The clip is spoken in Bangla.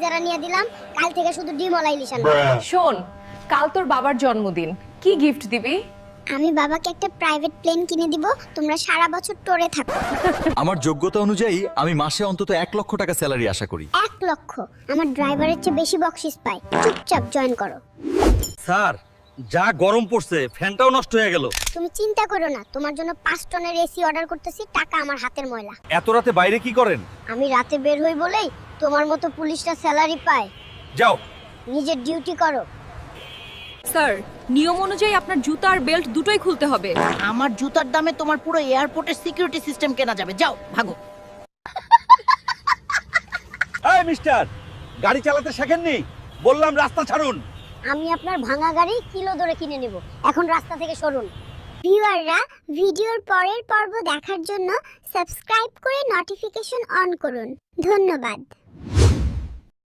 পিজারা নিয়ে দিলাম, কাল থেকে শুধু ডিম ওলাই লিশান। শোন, কাল তোর বাবার জন্মদিন, কি গিফট দিবি? আমি বাবাকে একটা প্রাইভেট প্লেন কিনে দিব, তোমরা সারা বছর টোরে থাকো। আমার যোগ্যতা অনুযায়ী আমি মাসে অন্তত 1 লক্ষ টাকা স্যালারি আশা করি। 1 লক্ষ? আমার ড্রাইভারের চেয়ে বেশি বকশিস পাই। চুপচাপ জয়েন করো। স্যার, যা গরম পড়ছে ফ্যানটাও নষ্ট হয়ে গেল। তুমি চিন্তা করো না, তোমার জন্য 5 টনের এসি অর্ডার করতেছি, টাকা আমার হাতের ময়লা। এত রাতে বাইরে কি করেন? আমি রাতে বের হই বলেই তোমার মতো পুলিশরা স্যালারি পায়। যাও। নিজের ডিউটি করো। স্যার, নিয়ম অনুযায়ী আপনার জুতা আর বেল্ট দুটোই খুলতে হবে। আমার জুতার দামে তোমার পুরো এয়ারপোর্টের সিকিউরিটি সিস্টেম কেনা যাবে। যাও, ভাগো। এই মিস্টার, গাড়ি চালাতে শেখেননি? বললাম রাস্তা ছাড়ুন। আমি আপনার ভাঙা গাড়ি কিলো ধরে কিনে নেব, এখন রাস্তা থেকে সরুন। ভিউয়াররা, ভিডিওর পরের পর্ব দেখার জন্য সাবস্ক্রাইব করে নোটিফিকেশন অন করুন। ধন্যবাদ।